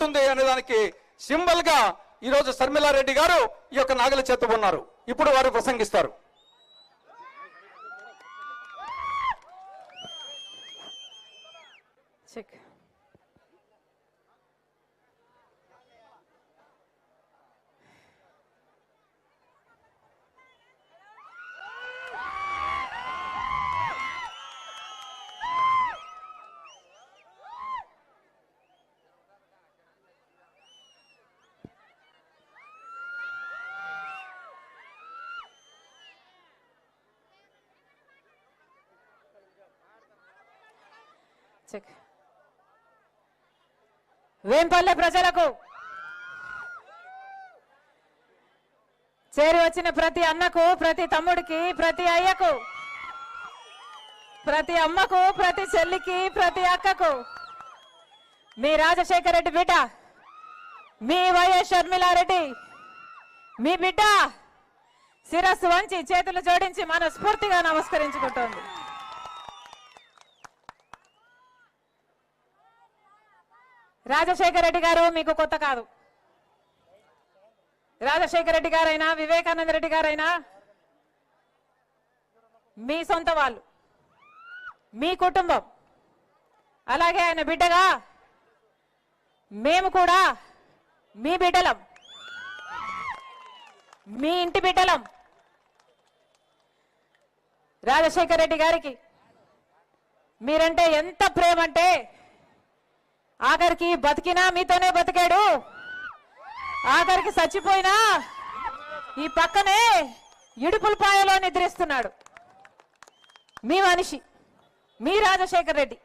అనే దానికి సింబల్ గా ఈ రోజు శర్మిలారెడ్డి గారు ఈ యొక్క నాగలి చేత ఉన్నారు. ఇప్పుడు వారు ప్రసంగిస్తారు. వేంపల్లె ప్రజలకు చేరి వచ్చిన ప్రతి అన్నకు, ప్రతి తమ్ముడికి, ప్రతి అయ్యకు, ప్రతి అమ్మకు, ప్రతి చెల్లికి, ప్రతి అక్కకు మీ రాజశేఖర రెడ్డి బిడ్డ, మీ వైఎస్ షర్మిలారెడ్డి, మీ బిడ్డ శిరస్సు వంచి చేతులు జోడించి మనస్ఫూర్తిగా నమస్కరించుకుంటోంది. రాజశేఖర రెడ్డి గారు మీకు కొత్త కాదు. రాజశేఖర రెడ్డి గారైనా, వివేకానంద రెడ్డి గారైనా మీ సొంత వాళ్ళు, మీ కుటుంబం. అలాగే ఆయన బిడ్డగా మేము కూడా మీ బిడ్డలం, మీ ఇంటి బిడ్డలం. రాజశేఖర రెడ్డి గారికి మీరంటే ఎంత ప్రేమ అంటే ఆఖరికి బతికినా మీతోనే బతికాడు, ఆఖరికి చచ్చిపోయినా ఈ పక్కనే ఇడుపులపాయలో నిద్రిస్తున్నాడు. మీ మనిషి, మీ రాజశేఖర రెడ్డి.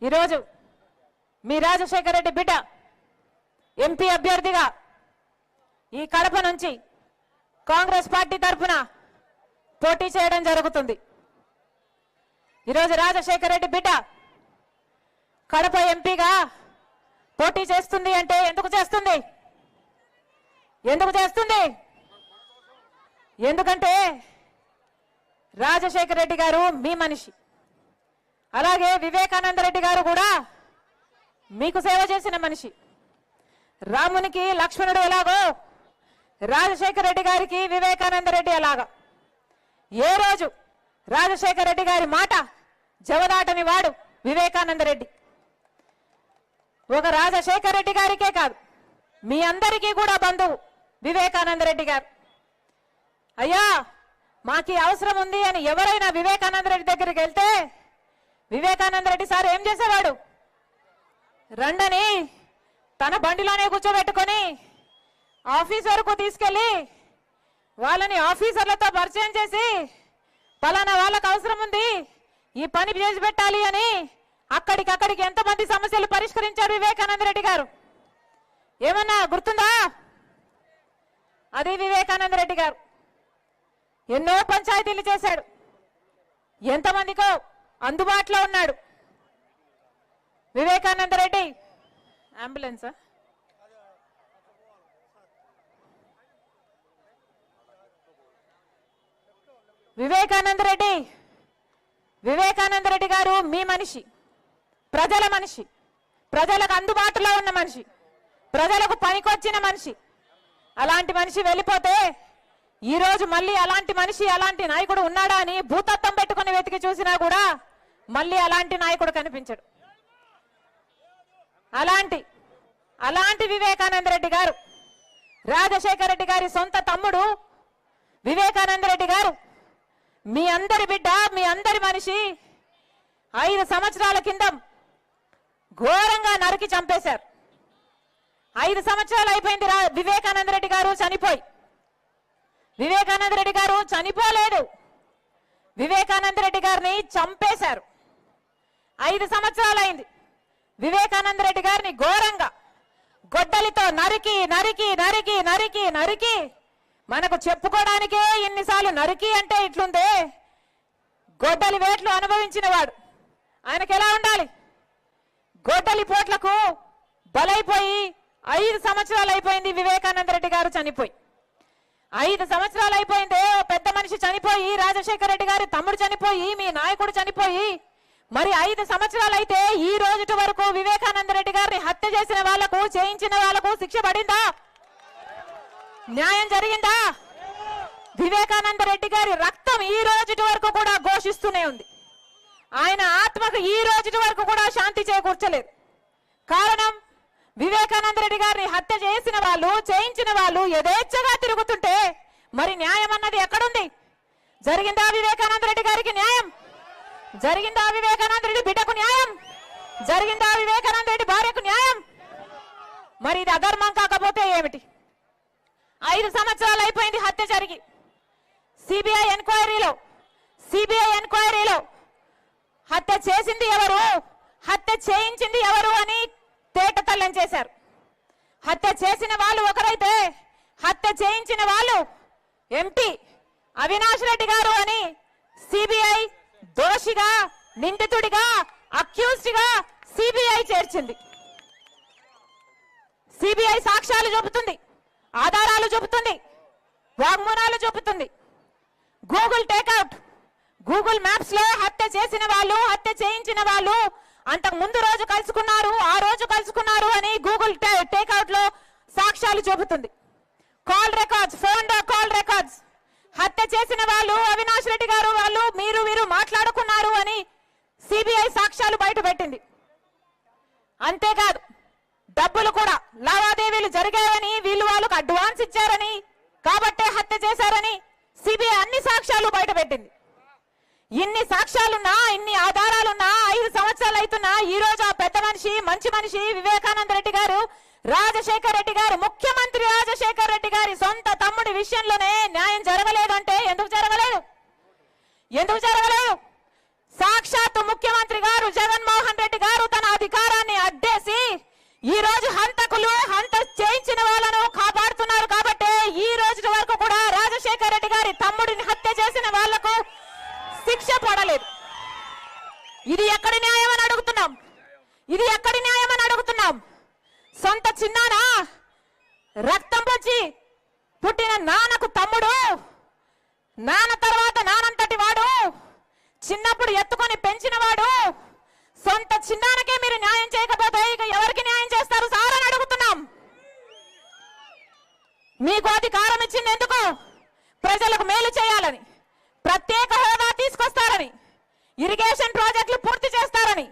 ఈరోజు మీ రాజశేఖర రెడ్డి బిడ్డ ఎంపీ అభ్యర్థిగా ఈ కడప నుంచి కాంగ్రెస్ పార్టీ తరఫున పోటీ చేయడం జరుగుతుంది. ఈరోజు రాజశేఖర రెడ్డి బిడ్డ కడప ఎంపీగా పోటీ చేస్తుంది అంటే ఎందుకు చేస్తుంది? ఎందుకంటే రాజశేఖర రెడ్డి గారు మీ మనిషి. అలాగే వివేకానంద రెడ్డి గారు కూడా మీకు సేవ చేసిన మనిషి. రామునికి లక్ష్మణుడు ఎలాగో రాజశేఖర రెడ్డి గారికి వివేకానంద రెడ్డి అలాగా. ఏ రోజు రాజశేఖర రెడ్డి గారి మాట జవదాటని వాడు వివేకానంద రెడ్డి. ఒక రాజశేఖర రెడ్డి గారికే కాదు, మీ అందరికీ కూడా బంధువు వివేకానంద రెడ్డి గారు. అయ్యా మాకి అవసరం ఉంది అని ఎవరైనా వివేకానంద రెడ్డి దగ్గరికి వెళ్తే వివేకానంద రెడ్డి సార్ ఏం చేసేవాడు? రండని తన బండిలోనే కూర్చోబెట్టుకొని ఆఫీస్ వరకు తీసుకెళ్లి వాళ్ళని ఆఫీసర్లతో పరిచయం చేసి పలానా వాళ్ళకు అవసరం ఉంది, ఈ పని చేసి పెట్టాలి అని అక్కడికక్కడికి ఎంతమంది సమస్యలు పరిష్కరించారు వివేకానంద రెడ్డి గారు? ఏమన్నా గుర్తుందా? అది వివేకానంద రెడ్డి గారు. ఎన్నో పంచాయతీలు చేశాడు, ఎంతమందికో అందుబాటులో ఉన్నాడు వివేకానంద రెడ్డి. అంబులెన్సా? వివేకానంద రెడ్డి గారు మీ మనిషి, ప్రజల మనిషి, ప్రజలకు అందుబాటులో ఉన్న మనిషి, ప్రజలకు పనికొచ్చిన మనిషి. అలాంటి మనిషి వెళ్ళిపోతే ఈరోజు మళ్ళీ అలాంటి మనిషి, అలాంటి నాయకుడు ఉన్నాడా అని భూతత్వం పెట్టుకుని వెతికి చూసినా కూడా మళ్ళీ అలాంటి నాయకుడు కనిపించడు. అలాంటి వివేకానంద రెడ్డి గారు, రాజశేఖర రెడ్డి గారి సొంత తమ్ముడు వివేకానంద రెడ్డి గారు, మీ అందరి బిడ్డ, మీ అందరి మనిషి 5 సంవత్సరాల కింద ఘోరంగా నరికి చంపేశారు. 5 సంవత్సరాలు అయిపోయింది వివేకానంద రెడ్డి గారు చనిపోయి. వివేకానంద రెడ్డి గారు చనిపోలేదు, వివేకానంద రెడ్డి గారిని చంపేశారు. 5 సంవత్సరాలు అయింది. వివేకానంద రెడ్డి గారిని ఘోరంగా గొడ్డలితో నరికి నరికి నరికి నరికి నరికి మనకు చెప్పుకోవడానికే ఇన్నిసార్లు నరికి అంటే ఇట్లుందే. గొడ్డలి వేట్లు అనుభవించిన వాడు ఆయనకి ఎలా ఉండాలి? గొడ్డలి పోట్లకు బలైపోయి 5 సంవత్సరాలు అయిపోయింది వివేకానంద రెడ్డి గారు చనిపోయి. 5 సంవత్సరాలు అయిపోయిందే. పెద్ద మనిషి చనిపోయి, రాజశేఖర రెడ్డి గారి తమ్ముడు చనిపోయి, మీ నాయకుడు చనిపోయి, మరి 5 సంవత్సరాలు అయితే ఈ రోజు వరకు వివేకానంద రెడ్డి గారిని హత్య చేసిన వాళ్లకు, చేయించిన వాళ్లకు శిక్ష పడిందా? న్యాయం జరిగిందా? వివేకానంద రెడ్డి గారి రక్తం ఈ రోజు వరకు కూడా ఘోషిస్తూనే ఉంది. ఆయన ఆత్మకు ఈ రోజు వరకు కూడా శాంతి చేకూర్చలేదు. కారణం, వివేకానంద రెడ్డి గారిని హత్య చేసిన వాళ్ళు, చేయించిన వాళ్ళు యథేచ్ఛగా తిరుగుతుంటే మరి న్యాయం అన్నది ఎక్కడుంది? జరిగిందా వివేకానంద రెడ్డి గారికి న్యాయం? జరిగిందా వివేకానంద రెడ్డి బిడ్డకు న్యాయం? జరిగిందా వివేకానంద రెడ్డి భార్యకు న్యాయం? మరి ఇది అధర్మం కాకపోతే ఏమిటి? 5 సంవత్సరాలు అయిపోయింది హత్య జరిగి. సిబిఐ ఎంక్వైరీలో హత్య చేసింది ఎవరు, హత్య చేయించింది ఎవరు అని తేటతెల్లం చేశారు. హత్య చేసిన వాళ్ళు ఒకరైతే హత్య చేయించిన వాళ్ళు ఎంపీ అవినాష్ రెడ్డి గారు అని సిబిఐ దోషిగా, నిందితుడిగా, అక్యూజ్డ్ గా సిబిఐ చేర్చింది. సిబిఐ సాక్ష్యాలు చూపుతుంది, ఆధారాలు చూపుతుంది, వాగ్మూలాలు చూపుతుంది. గూగుల్ టేక్అవుట్, గూగుల్ మ్యాప్స్ లో హత్య చేసిన వాళ్ళు, హత్య చేయించిన వాళ్ళు అంతకు ముందు రోజు కలుసుకున్నారు, ఆ రోజు కలుసుకున్నారు అని గూగుల్ టేక్అవుట్ లో సాక్ష్యాలు చూపుతుంది. Call records, phone call records, హత్య చేసిన వాళ్ళు అవినాష్ రెడ్డి గారు వాళ్ళు వీరు మాట్లాడుకున్నారు అని సిబిఐ సాక్ష్యాలు బయట పెట్టింది. అంతేకాదు డబ్బులు కూడా లావాదేవీలు జరిగాయని, వీళ్ళు వాళ్ళకు అడ్వాన్స్ ఇచ్చారని, కాబట్టే హత్య చేశారని సిబిఐ అన్ని సాక్ష్యాలు బయట పెట్టింది. ఇన్ని సాక్ష్యాలున్నా, ఇన్ని ఆధారాలున్నా 5 సంవత్సరాలు అవుతున్నా ఈ రోజు ఆ పెద్ద మనిషి, మంచి మనిషి వివేకానంద రెడ్డి గారు, రాజశేఖర్ రెడ్డి గారు, ముఖ్యమంత్రి రాజశేఖర్ రెడ్డి గారి సొంత తమ్ముడి విషయంలోనే న్యాయం జరగలేదంటే ఎందుకు జరగలేదు? ఎందుకు జరగలేదు? సాక్షాత్తు ముఖ్యమంత్రి గారు జగన్మోహన్ రెడ్డి గారు తన అధికారాన్ని అడ్డేసి ఈ రోజు హంతకులు, హంత చేయించిన వాళ్ళను కాపాడుతున్నారు. కాబట్టి ఈ రోజు వరకు కూడా రాజశేఖర్ రెడ్డి గారి తమ్ముడిని హత్య చేసిన వాళ్లకు శిక్ష పడలేదు. ఇది ఎక్కడి న్యాయం అని అడుగుతున్నాం. ఇది ఎక్కడి న్యాయం అని అడుగుతున్నాం. సొంత చిన్నానా, రక్తం పంచి పుట్టిన నాన్నకు తమ్ముడు, నాన్న తర్వాత నానంతటి వాడు, చిన్నప్పుడు ఎత్తుకొని పెంచిన వాడు, సొంత చిన్నానకే మీరు న్యాయం చేయకపోతే ఇక ఎవరికి న్యాయం చేస్తారు సార్ అని అడుగుతున్నాం. మీకు అధికారం ఇచ్చింది ఎందుకు? ప్రజలకు మేలు చేయాలని, ప్రత్యేక హోదా తీసుకొస్తారని, ఇరిగేషన్ ప్రాజెక్టులు పూర్తి చేస్తారని,